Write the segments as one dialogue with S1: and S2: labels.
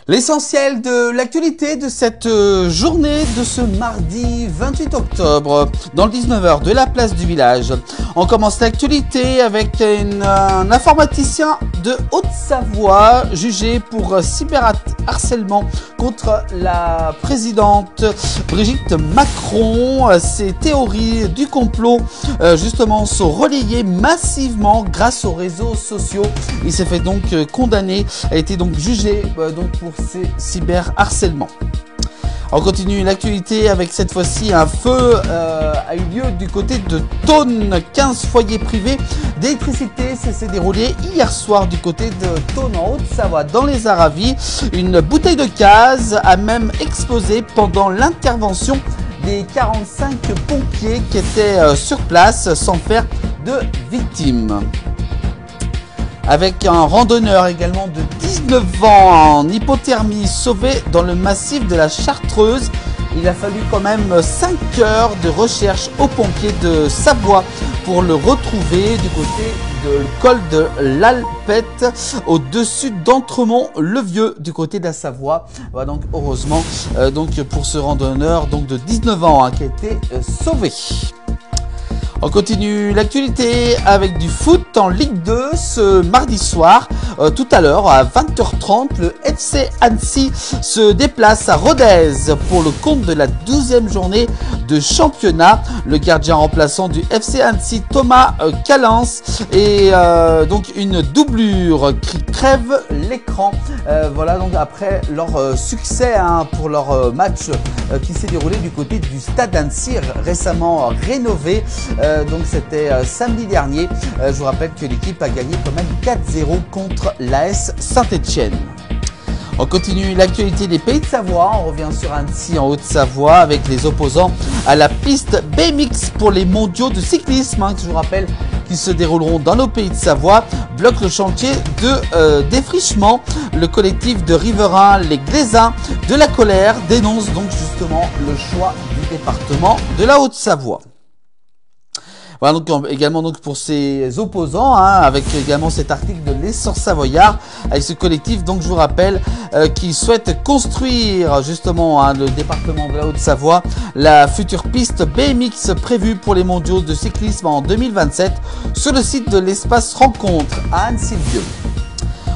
S1: L'essentiel de l'actualité de cette journée de ce mardi 28 octobre dans le 19h de la place du village. On commence l'actualité avec un informaticien de Haute-Savoie jugé pour cyberharcèlement contre la présidente Brigitte Macron. Ces théories du complot justement sont relayées massivement grâce aux réseaux sociaux. Il s'est fait donc condamner, a été donc jugé donc pour ces cyberharcèlements. On continue l'actualité avec cette fois-ci un feu a eu lieu du côté de Thônes. 15 foyers privés d'électricité s'est déroulé hier soir du côté de Thônes en Haute-Savoie dans les Aravis. Une bouteille de gaz a même explosé pendant l'intervention des 45 pompiers qui étaient sur place sans faire de victimes. Avec un randonneur également de 19 ans en hypothermie sauvé dans le massif de la Chartreuse. Il a fallu quand même 5 heures de recherche aux pompiers de Savoie pour le retrouver du côté du col de l'Alpette au-dessus d'Entremont-le-Vieux du côté de la Savoie. Voilà, donc heureusement donc pour ce randonneur donc de 19 ans qui a été sauvé. On continue l'actualité avec du foot en Ligue 2 ce mardi soir. Tout à l'heure à 20h30, le FC Annecy se déplace à Rodez pour le compte de la 12e journée de championnat. Le gardien remplaçant du FC Annecy, Thomas Callens, et donc une doublure qui crève l'écran. Voilà donc après leur succès pour leur match qui s'est déroulé du côté du Stade Annecy, récemment rénové. Donc c'était samedi dernier. Je vous rappelle que l'équipe a gagné quand même 4-0 contre l'AS Saint-Etienne. On continue l'actualité des Pays de Savoie. On revient sur Annecy en Haute-Savoie avec les opposants à la piste BMX pour les mondiaux de cyclisme, que je vous rappelle qui se dérouleront dans nos Pays de Savoie. Bloque le chantier de défrichement. Le collectif de riverains, les Glaisins de la Colère, dénonce donc justement le choix du département de la Haute-Savoie. Voilà donc également donc pour ses opposants, avec également cet article de l'Essor Savoyard, avec ce collectif donc je vous rappelle qui souhaite construire justement le département de la Haute-Savoie, la future piste BMX prévue pour les mondiaux de cyclisme en 2027 sur le site de l'espace rencontre à Annecy-le-Vieux.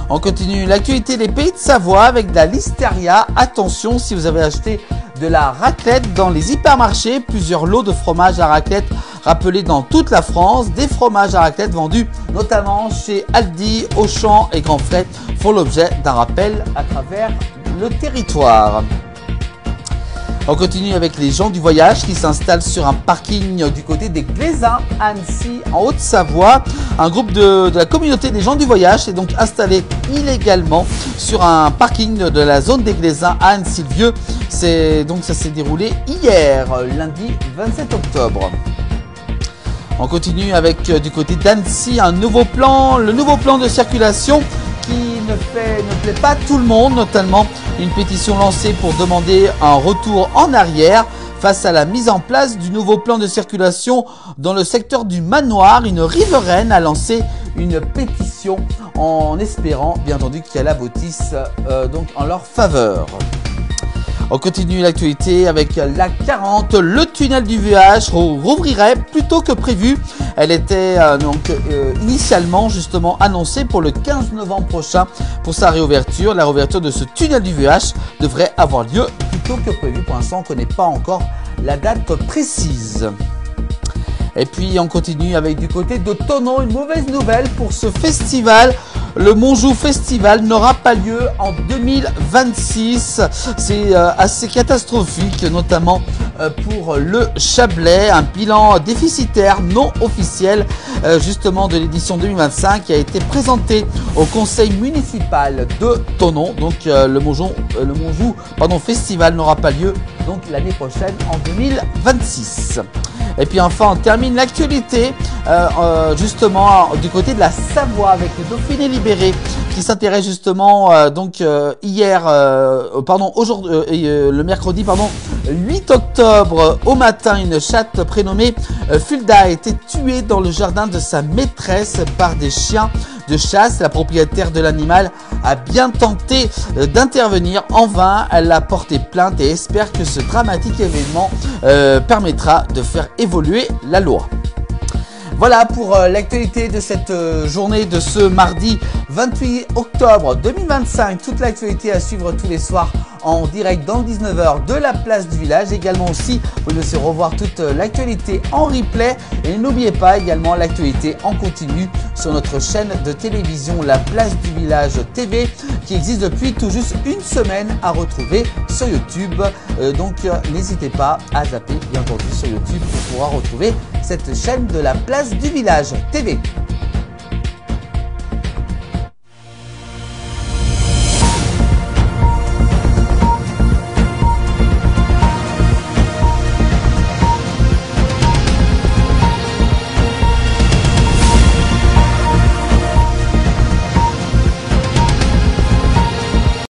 S1: On continue l'actualité des Pays de Savoie avec de la listeria. Attention, si vous avez acheté de la raclette dans les hypermarchés, plusieurs lots de fromage à raclette rappelés dans toute la France. Des fromages à raclette vendus notamment chez Aldi, Auchan et Grand Frais font l'objet d'un rappel à travers le territoire. On continue avec les gens du voyage qui s'installent sur un parking du côté des Glaisins à Annecy en Haute-Savoie. Un groupe de la communauté des gens du voyage s'est donc installé illégalement sur un parking de la zone des Glaisins à Annecy-le-Vieux. Donc ça s'est déroulé hier, lundi 27 octobre. On continue avec du côté d'Annecy le nouveau plan de circulation qui ne plaît pas à tout le monde, notamment une pétition lancée pour demander un retour en arrière face à la mise en place du nouveau plan de circulation dans le secteur du Manoir. Une riveraine a lancé une pétition en espérant bien entendu qu'elle aboutisse donc en leur faveur. On continue l'actualité avec la 40. Le tunnel du VH rouvrirait plus tôt que prévu. Elle était initialement justement annoncée pour le 15 novembre prochain pour sa réouverture. La réouverture de ce tunnel du VH devrait avoir lieu plus tôt que prévu. Pour l'instant, on ne connaît pas encore la date précise. Et puis on continue avec du côté de Thonon, une mauvaise nouvelle pour ce festival. Le Monjou Festival n'aura pas lieu en 2026. C'est assez catastrophique, notamment pour le Chablais. Un bilan déficitaire non officiel justement de l'édition 2025 qui a été présenté au conseil municipal de Thonon. Donc le Monjou Festival n'aura pas lieu donc l'année prochaine en 2026. Et puis enfin on termine l'actualité justement du côté de la Savoie avec le Dauphiné libéré qui s'intéresse justement le mercredi 8 octobre au matin. Une chatte prénommée Fulda a été tuée dans le jardin de sa maîtresse par des chiens de chasse. La propriétaire de l'animal a bien tenté d'intervenir. En vain, elle a porté plainte et espère que ce dramatique événement permettra de faire évoluer la loi. Voilà pour l'actualité de cette journée de ce mardi 28 octobre 2025. Toute l'actualité à suivre tous les soirs en direct dans le 19h de la place du village. Également aussi, vous pouvez aussi revoir toute l'actualité en replay. Et n'oubliez pas également l'actualité en continu sur notre chaîne de télévision La Place du Village TV qui existe depuis tout juste une semaine à retrouver sur YouTube. Donc n'hésitez pas à zapper bien entendu sur YouTube pour pouvoir retrouver cette chaîne de La Place du Village TV.